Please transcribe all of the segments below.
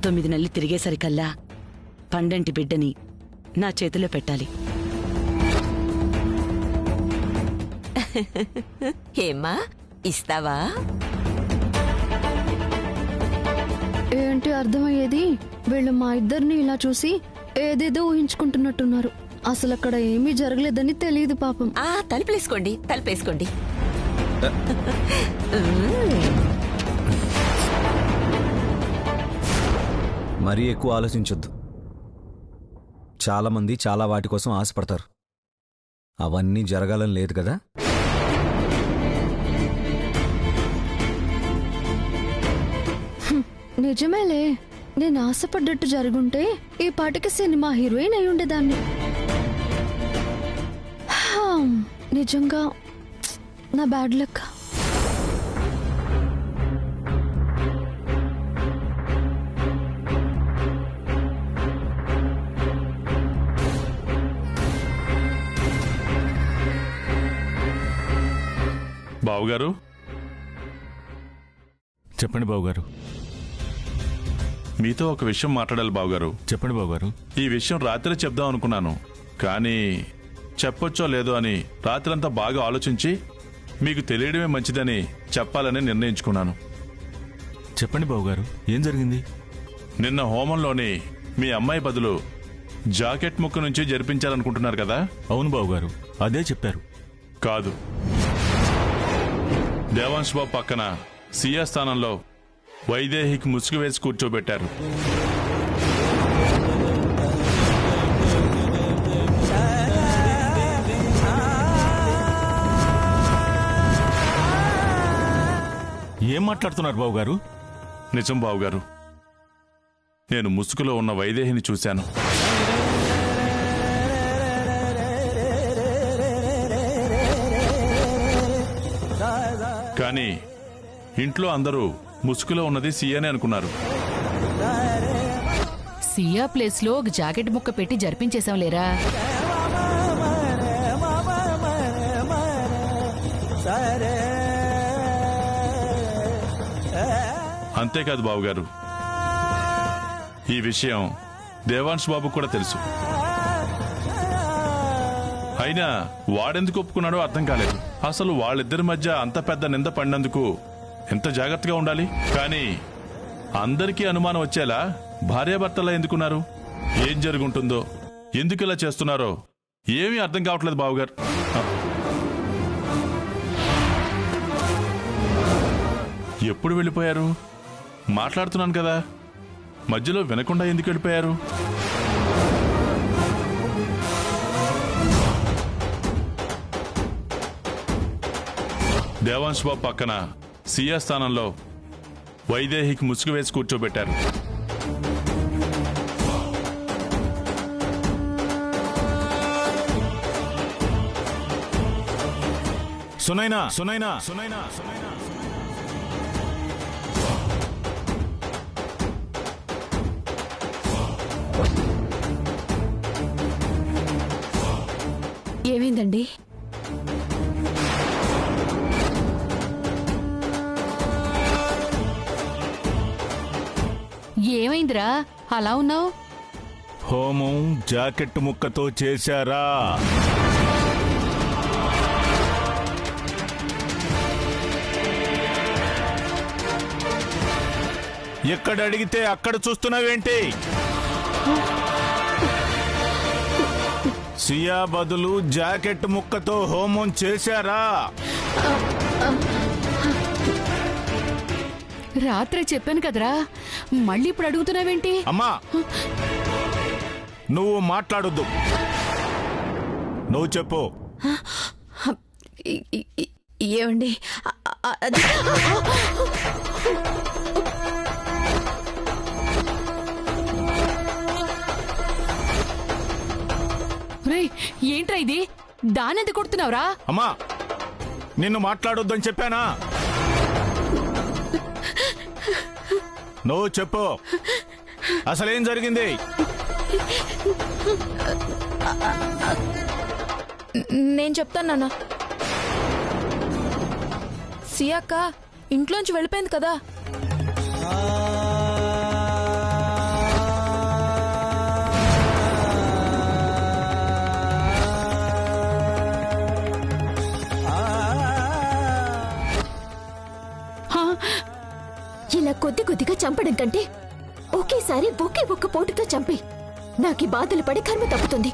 9 నెలలు తిరిగేసరికల్లా పండంటి బిడ్డని నా చేతిలో పెట్టాలి. ఏమ్మా, ఇస్తావా? ఏంటి అర్థమయ్యేది? వీళ్ళు మా ఇద్దరిని ఇలా చూసి ఏదేదో ఊహించుకుంటున్నట్టున్నారు. అసలు అక్కడ ఏమీ జరగలేదని తెలియదు పాపం. తలుపేసుకోండి, తలుపేసుకోండి. మరీ ఎక్కువ ఆలోచించొద్దు. చాలామంది చాలా వాటి కోసం ఆశపడతారు. అవన్నీ జరగాలని లేదు కదా. నిజమేలే, నేను ఆశపడ్డట్టు జరుగుంటే ఈ పాటికి సినిమా హీరోయిన్ అయి ఉండేదాన్ని. నిజంగా నా బ్యాడ్ లక్. బావుగారు, చెప్పండి బావుగారు. మీతో ఒక విషయం మాట్లాడాలి బావుగారు. చెప్పండి బావుగారు. ఈ విషయం రాత్రి చెప్దాం అనుకున్నాను, కానీ చెప్పొచ్చో లేదో అని రాత్రంతా బాగా ఆలోచించి మీకు తెలియడమే మంచిదని చెప్పాలని నిర్ణయించుకున్నాను. చెప్పండి బావుగారు, ఏం జరిగింది? నిన్న హోమంలోని మీ అమ్మాయి బదులు జాకెట్ ముక్క నుంచి జరిపించాలనుకుంటున్నారు కదా? అవును బావుగారు, అదే చెప్పారు. కాదు, దేవాంశ్ బాబు పక్కన సీఏ స్థానంలో వైదేహికి ముసుగు వేసి కూర్చోబెట్టారు. ఏం మాట్లాడుతున్నారు బావుగారు? నిజం బావుగారు, నేను ముసుగులో ఉన్న వైదేహిని చూశాను. కానీ ఇంట్లో అందరూ ముసుగులో ఉన్నది సీఏనే అనుకున్నారు. సియా ప్లేస్ లో ఒక జాకెట్ ముక్క పెట్టి జరిపించేశాం లేరా. అంతేకాదు బావుగారు, ఈ విషయం దేవాంశ్ బాబు కూడా తెలుసు. అయినా వాడెందుకు ఒప్పుకున్నాడో అర్థం కాలేదు. అసలు వాళ్ళిద్దరి మధ్య అంత పెద్ద నింద పడినందుకు ఎంత జాగ్రత్తగా ఉండాలి. కానీ అందరికీ అనుమానం వచ్చేలా భార్యాభర్తలా ఎందుకున్నారు? ఏం జరుగుంటుందో, ఎందుకు ఇలా చేస్తున్నారో ఏమీ అర్థం కావట్లేదు బావుగారు. ఎప్పుడు వెళ్ళిపోయారు? మాట్లాడుతున్నాను కదా, మధ్యలో వినకుండా ఎందుకు వెళ్ళిపోయారు? దేవాంశ్ బాబు పక్కన సీఏ స్థానంలో వైదేహికి ముసుగు వేసి కూర్చోబెట్టారు. సునైనా, సునైనా, సునైనా, సునైనా. ఏమైందండి? ఏమైందిరా అలా ఉన్నావు? హోమం జాకెట్ ముక్కతో చేశారా? ఎక్కడ అడిగితే అక్కడ చూస్తున్నావేంటి? సియా బదులు జాకెట్ ముక్కతో హోమం చేశారా? రాత్రి చెప్పాను కదరా, మళ్ళీ ఇప్పుడు అడుగుతున్నావేంటి? అమ్మా, నువ్వు మాట్లాడొద్దు. నువ్వు చెప్పు. ఏమండి, ఏంట్రా ఇది? దానెంత కొడుతున్నావురా? అమ్మా, నిన్ను మాట్లాడొద్దని చెప్పానా? నువ్వు చెప్పు, అసలేం జరిగింది? నేను చెప్తాను నాన్న. సియాక్క ఇంట్లోంచి వెళ్ళిపోయింది కదా. చంపడం కంటే ఒకేసారి ఒకే ఒక్క పోటుతో చంపి నాకీ బాధలు పడి కర్మ తప్పుతుంది.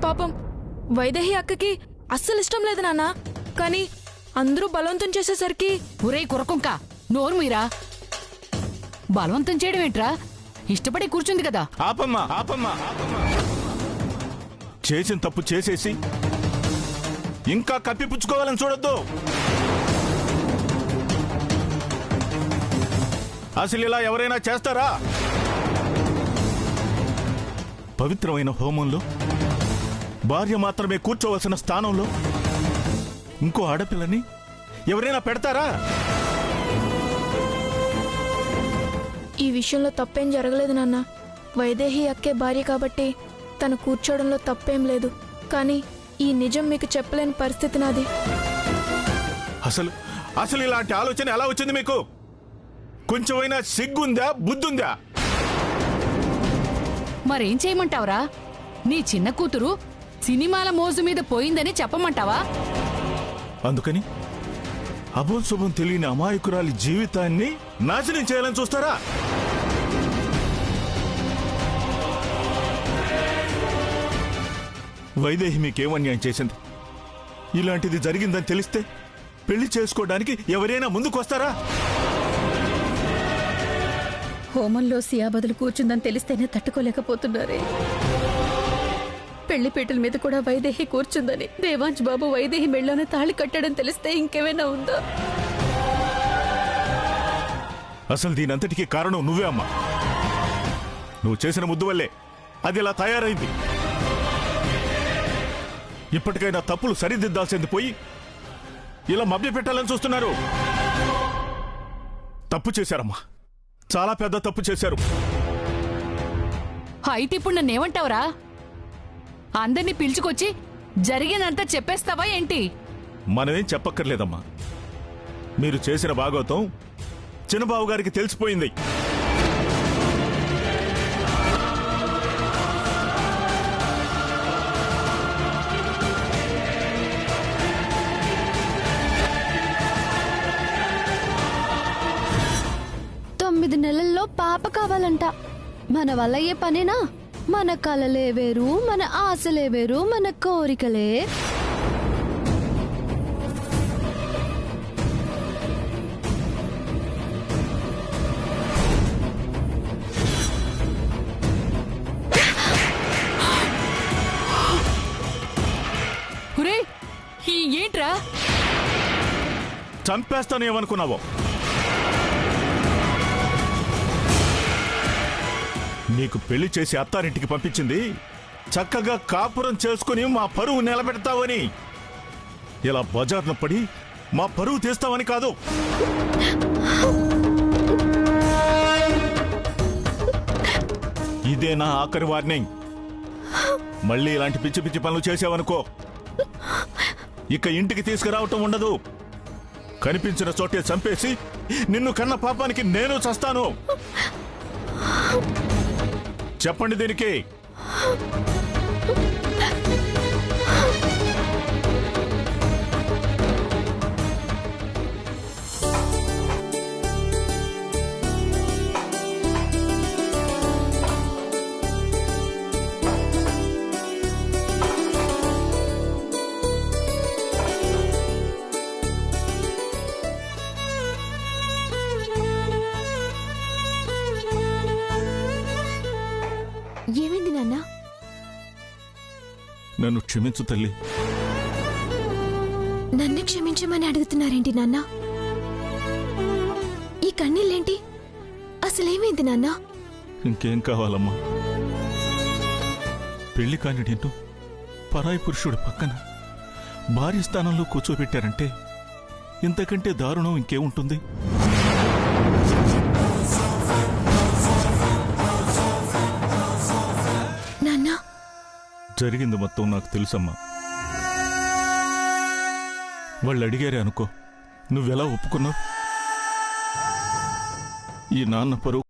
పాపం వైదేహి అక్కకి అస్సలు ఇష్టం లేదు నాన్న. కానీ అందరూ బలవంతం చేసేసరికి ఒరే కురకుంక నోరు మీరా. బలవంతం చేయడం ఏంట్రా? ఇష్టపడి కూర్చుంది కదా. ఆపమ్మా ఆపమ్మా చేసిన తప్పు చేసేసి ఇంకా కప్పిపుచ్చుకోవాలని చూడొద్దు. అసలు ఇలా ఎవరైనా చేస్తారా? పవిత్రమైన హోమంలో భార్య మాత్రమే కూర్చోవలసిన స్థానంలో ఇంకో ఆడపిల్లని ఎవరైనా పెడతారా? ఈ విషయంలో తప్పేం జరగలేదు నాన్న. వైదేహి అక్కే భార్య కాబట్టి తను కూర్చోవడంలో తప్పేం లేదు. కానీ ఈ నిజం మీకు చెప్పలేని పరిస్థితి నాది. అసలు అసలు ఇలాంటి ఆలోచన ఎలా వచ్చింది మీకు? కొంచెమైనా సిగ్గుందా, బుద్ధుందా? మరేం చేయమంటావురా? నీ చిన్న కూతురు సినిమాల మోజు మీద పోయిందని చెప్పమంటావా? అందుకని అభం శుభం తెలియని అమాయకురాలి జీవితాన్ని నాశనం చేయాలని చూస్తారా? వైదేహి మీకేమన్యాయం చేసింది? ఇలాంటిది జరిగిందని తెలిస్తే పెళ్లి చేసుకోవడానికి ఎవరైనా ముందుకొస్తారా? హోమంలో సియా బదులు కూర్చుందని తెలిస్తేనే తట్టుకోలేకపోతున్నారే. పెళ్లిపీటల మీద కూడా వైదేహి కూర్చుందని, దేవాంశ్ బాబు వైదేహి మెళ్ళలోనే తాళి కట్టడం తెలిస్తే ఇంకేమైనా ఉందా? అసలు దీనంతటికీ కారణం నువ్వే అమ్మా. నువ్వు చేసిన ముద్దు వల్లే అది ఇలా తయారైంది. ఇప్పటికైనా తప్పులు సరిదిద్దాల్సింది పోయి ఇలా మభ్యపెట్టాలని చూస్తున్నారు. తప్పు చేశారమ్మా, చాలా పెద్ద తప్పు చేశారు. అయితే ఇప్పుడు నన్నేమంటావురా? అందరినీ పిలుచుకొచ్చి జరిగినంతా చెప్పేస్తావా ఏంటి? మనమేం చెప్పక్కర్లేదమ్మా. మీరు చేసిన భాగవతం చిన్నబాబు గారికి తెలిసిపోయింది. తొమ్మిది నెలల్లో పాప కావాలంట. మన వల్ల అయ్యే పనేనా? మన కలలే వేరు, మన ఆశలే వేరు, మన కోరికలే. ఏంట్రా? చంపేస్తాను ఏమనుకున్నావో? నీకు పెళ్లి చేసి అత్తారింటికి పంపించింది చక్కగా కాపురం చేసుకుని మా పరువు నిలబెడతావని. ఇలా బజార్న పడి మా పరువు తీస్తావని కాదు. ఇదే నా ఆఖరి వార్నింగ్. మళ్ళీ ఇలాంటి పిచ్చి పిచ్చి పనులు చేసావనుకో, ఇక ఇంటికి తీసుకురావటం ఉండదు. కనిపించిన చోటే చంపేసి నిన్ను కన్న పాపానికి నేను చస్తాను. చెప్పండి దీనికి. ఏమైంది నాన్న? నన్ను క్షమించు తల్లి. నన్ను క్షమించమని అడుగుతున్నారేంటి నాన్న? ఈ కన్నీళ్ళేంటి? అసలేమైంది నాన్న? ఇంకేం కావాలమ్మా? పెళ్లి కాని నిన్ను పరాయి పురుషుడు పక్కన భార్య స్థానంలో కూర్చోబెట్టారంటే ఇంతకంటే దారుణం ఇంకేముంటుంది? జరిగింది మొత్తం నాకు తెలుసమ్మా. వాళ్ళు అడిగారే అనుకో, నువ్వెలా ఒప్పుకున్నావు? ఈ నాన్న పరువు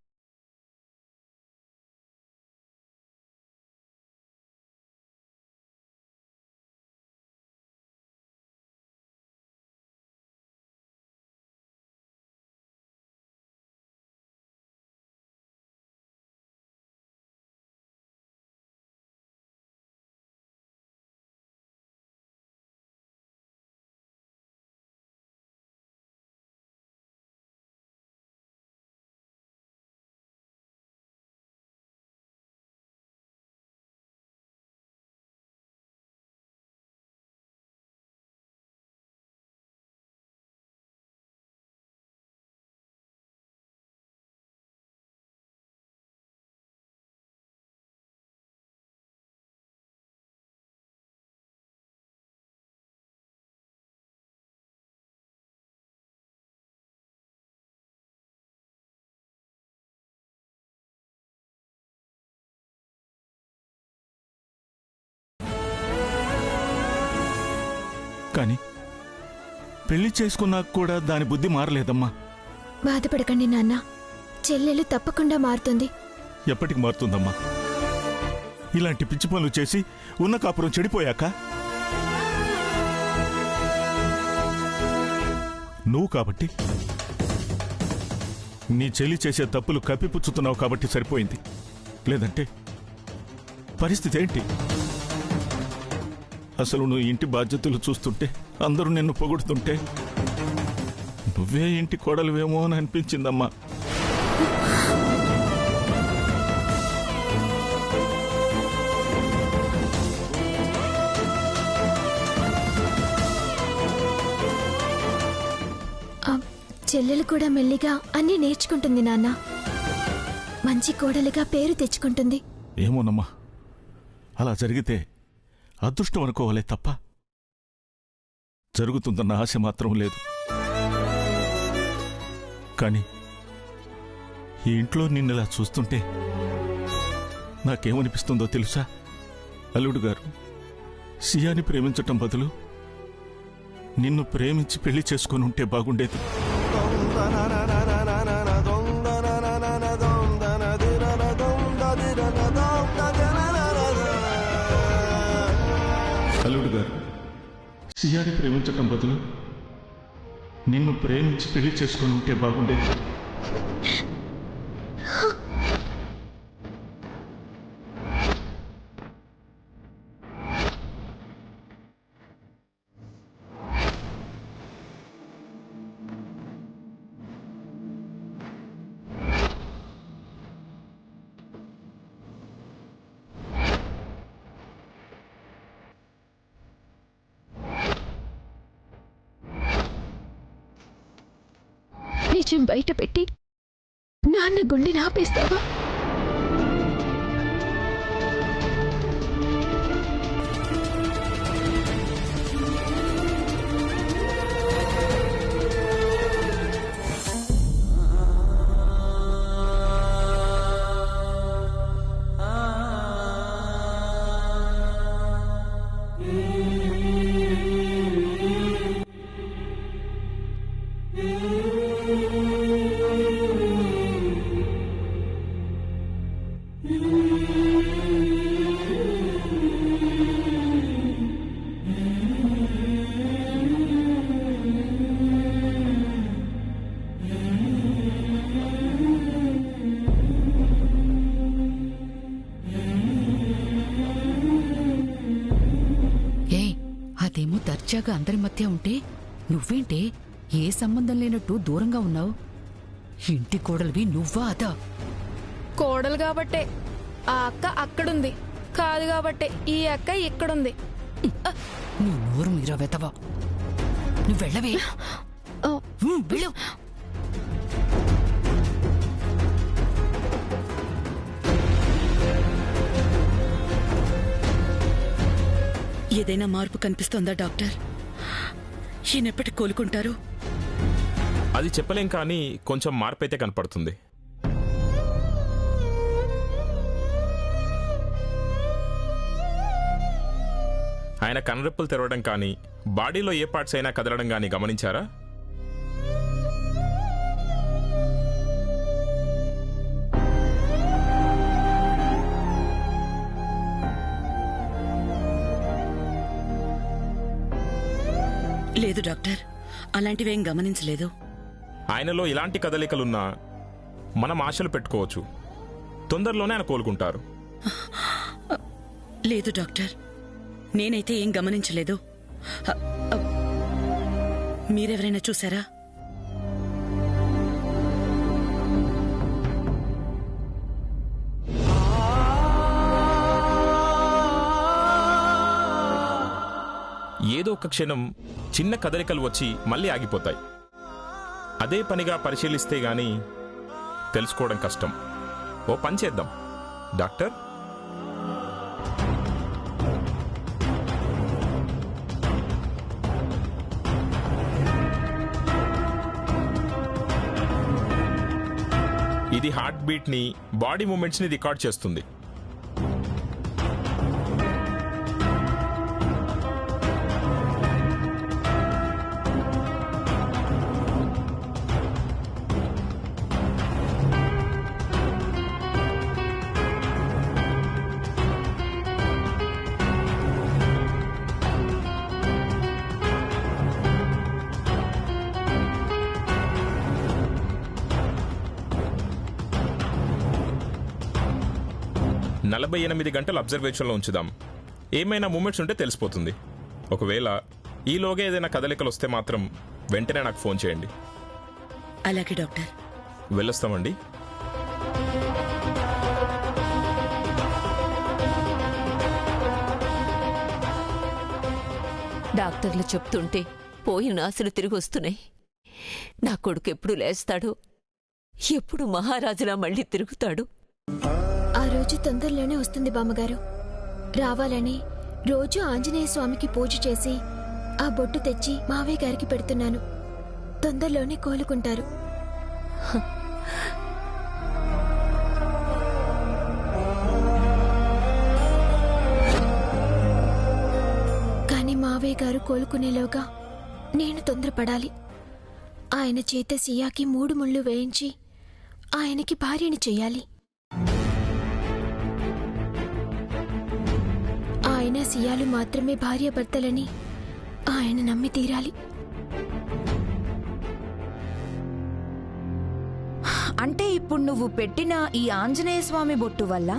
కానీ పెళ్లి చేసుకున్నాక కూడా దాని బుద్ధి మారలేదమ్మా. బాధపడకండి నాన్న, చెల్లెలు తప్పకుండా మారుతుంది. ఎప్పటికి మారుతుందమ్మా? ఇలాంటి పిచ్చి పనులు చేసి ఉన్న కాపురం చెడిపోయాక నువ్వు కాబట్టి, నీ చెల్లి చేసే తప్పులు కప్పిపుచ్చుతున్నావు కాబట్టి సరిపోయింది. లేదంటే పరిస్థితి ఏంటి? అసలు నువ్వు ఇంటి బాధ్యతలు చూస్తుంటే, అందరూ నిన్ను పొగుడుతుంటే నువ్వే ఇంటి కోడలువేమో అని అనిపించిందమ్మా. చెల్లెలు కూడా మెల్లిగా అన్నీ నేర్చుకుంటుంది నాన్న. మంచి కోడలుగా పేరు తెచ్చుకుంటుంది. ఏమోనమ్మా, అలా జరిగితే అదృష్టం అనుకోవాలే తప్ప జరుగుతుందన్న ఆశ మాత్రం లేదు. కానీ ఈ ఇంట్లో నిన్నలా చూస్తుంటే నాకేమనిపిస్తుందో తెలుసా? అల్లుడు గారు సియాని ప్రేమించటం బదులు నిన్ను ప్రేమించి పెళ్లి చేసుకొని ఉంటే బాగుండేది. అల్లుడు గారు సియాని ప్రేమించటం బదులు నిన్ను ప్రేమించి పెళ్లి చేసుకొని ఉంటే బాగుండేది. నిజం బయట పెట్టి నాన్న గుండెని ఆపేస్తావా? అదేమో దర్జాగా అందరి మధ్య ఉంటే నువ్వేంటే ఏ సంబంధం లేనట్టు దూరంగా ఉన్నావు? ఇంటి కోడలివి నువ్వా అదా? కోడలు కాబట్టే ఆ అక్క అక్కడుంది, కాదు కాబట్టే ఈ అక్క ఇక్కడుంది. నీ నోరు మీరా వెతవా? నువ్వు వెళ్ళవే, వెళ్ళు. ఏదైనా మార్పు కనిపిస్తోందా డాక్టర్? ఈయనెప్పటి కోలుకుంటారు? అది చెప్పలేం, కానీ కొంచెం మార్పు అయితే కనపడుతుంది. ఆయన కనురెప్పులు తెరవడం కానీ, బాడీలో ఏ పార్ట్స్ అయినా కదలడం కానీ గమనించారా? లేదు డాక్టర్, అలాంటివేం గమనించలేదు. ఆయనలో ఇలాంటి కదలికలున్నా మనం ఆశలు పెట్టుకోవచ్చు. తొందరలోనే ఆయన కోలుకుంటారు. లేదు డాక్టర్, నేనైతే ఏం గమనించలేదు. మీరెవరైనా చూసారా? ఏదో ఒక క్షణం చిన్న కదలికలు వచ్చి మళ్ళీ ఆగిపోతాయి. అదే పనిగా పరిశీలిస్తే గాని తెలుసుకోవడం కష్టం. ఓ పని చేద్దాం డాక్టర్. ఇది హార్ట్ బీట్ ని, బాడీ మూమెంట్స్ ని రికార్డ్ చేస్తుంది. నలభై 48 గంటలు అబ్జర్వేషన్లో ఉంచుదాం. ఏమైనా మూమెంట్స్ ఉంటే తెలిసిపోతుంది. ఒకవేళ ఈలోగా ఏదైనా కదలికలు వస్తే మాత్రం వెంటనే నాకు ఫోన్ చేయండి. అలాగే డాక్టర్. వెళ్ళొస్తామండి. డాక్టర్లు చెప్తుంటే పోయిన ఆశలు తిరిగి వస్తున్నాయి. నా కొడుకు ఎప్పుడు లేస్తాడో, ఎప్పుడు మహారాజులా మళ్ళీ తిరుగుతాడు. ఆ రోజు తొందరలోనే వస్తుంది బామ్మగారు. రావాలని రోజు ఆంజనేయ స్వామికి పూజ చేసి ఆ బొట్టు తెచ్చి మావయ్య గారికి పెడుతున్నాను. తొందరలోనే కోలుకుంటారు. కానీ మావయ్య గారు కోలుకునేలోగా నేను తొందరపడాలి. ఆయన చేత సియాకి 3 ముళ్ళు వేయించి ఆయనకి భార్యని చెయ్యాలి. ఆయన సియాలు మాత్రమే భార్యాభర్తలని ఆయన నమ్మి తీరాలి. అంటే ఇప్పుడు నువ్వు పెట్టిన ఈ ఆంజనేయ స్వామి బొట్టు వల్ల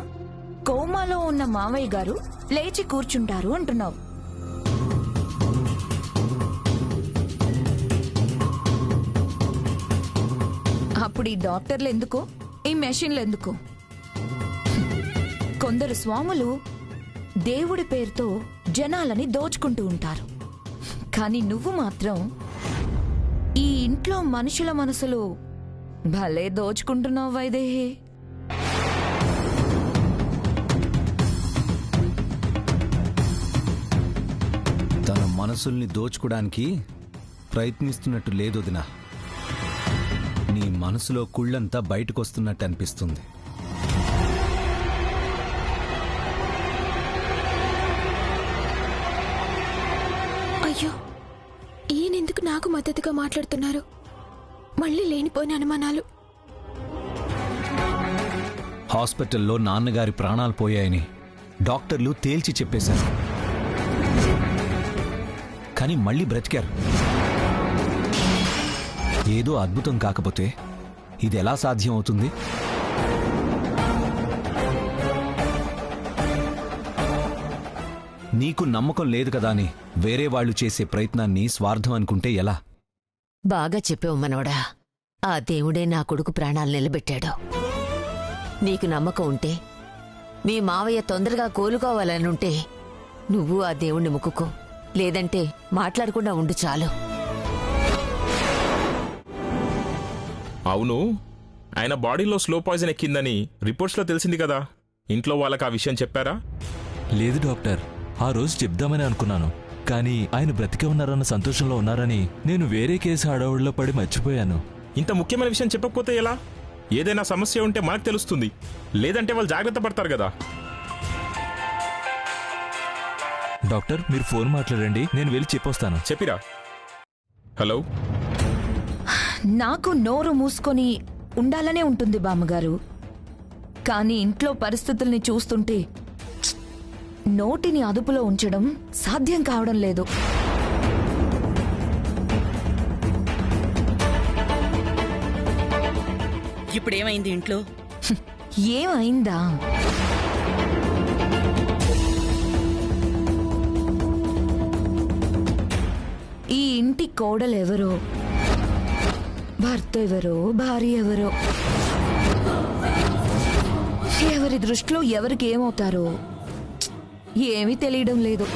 కోమాలో ఉన్న మావయ్య గారు లేచి కూర్చుంటారు అంటున్నావు. అప్పుడు ఈ డాక్టర్లు ఎందుకు, ఈ మెషిన్లు ఎందుకు? కొందరు స్వాములు దేవుడి పేరుతో జనాలని దోచుకుంటూ ఉంటారు. కానీ నువ్వు మాత్రం ఈ ఇంట్లో మనుషుల మనసులు భలే దోచుకుంటున్నావు వైదేహి. తన మనసుల్ని దోచుకోవడానికి ప్రయత్నిస్తున్నట్టు లేదు వదినా. నీ మనసులో కుళ్ళంతా బయటకొస్తున్నట్టు అనిపిస్తుంది. అయ్యో, ఈయనెందుకు నాకు మద్దతుగా మాట్లాడుతున్నారు? మళ్ళీ లేనిపోయిన అనుమానాలు. హాస్పిటల్లో నాన్నగారి ప్రాణాలు పోయాయని డాక్టర్లు తేల్చి చెప్పేశారు. కానీ మళ్ళీ బ్రతికారు. ఏదో అద్భుతం కాకపోతే ఇది ఎలా సాధ్యం అవుతుంది? నీకు నమ్మకం లేదు కదా అని వేరే వాళ్ళు చేసే ప్రయత్నాన్ని స్వార్థం అనుకుంటే ఎలా? బాగా చెప్పావు మనవడా. ఆ దేవుడే నా కొడుకు ప్రాణాలు నిలబెట్టాడు. నీకు నమ్మకం ఉంటే, మీ మావయ్య తొందరగా కోలుకోవాలనుంటే నువ్వు ఆ దేవుణ్ణి మొక్కుకో. లేదంటే మాట్లాడకుండా ఉండు చాలు. అవును, ఆయన బాడీలో స్లో పాయిజన్ ఎక్కిందని రిపోర్ట్స్లో తెలిసింది కదా. ఇంట్లో వాళ్ళకి ఆ విషయం చెప్పారా? లేదు డాక్టర్, ఆ రోజు చెప్దామని అనుకున్నాను. కానీ ఆయన బ్రతికే ఉన్నారన్న సంతోషంలో ఉన్నారని నేను వేరే కేసు హడావుడిలో పడి మర్చిపోయాను. ఇంత ముఖ్యమైన విషయం చెప్పకపోతే ఎలా? ఏదైనా సమస్య ఉంటే మనకు తెలుస్తుంది. లేదంటే వాళ్ళు జాగ్రత్త పడతారు కదా. డాక్టర్, మీరు ఫోన్ మాట్లాడండి, నేను వెళ్ళి చెప్పొస్తాను. చెప్పిరా. హలో. నాకు నోరు మూసుకొని ఉండాలనే ఉంటుంది బామ్మగారు. కానీ ఇంట్లో పరిస్థితుల్ని చూస్తుంటే నోటిని అదుపులో ఉంచడం సాధ్యం కావడం లేదు. ఇప్పుడేమైంది ఇంట్లో? ఏమైందా? ఈ ఇంటి కోడలెవరో, భర్త ఎవరో, భార్య ఎవరో, ఎవరి దృష్టిలో ఎవరికి ఏమవుతారో ఏమీ తెలియడం లేదు.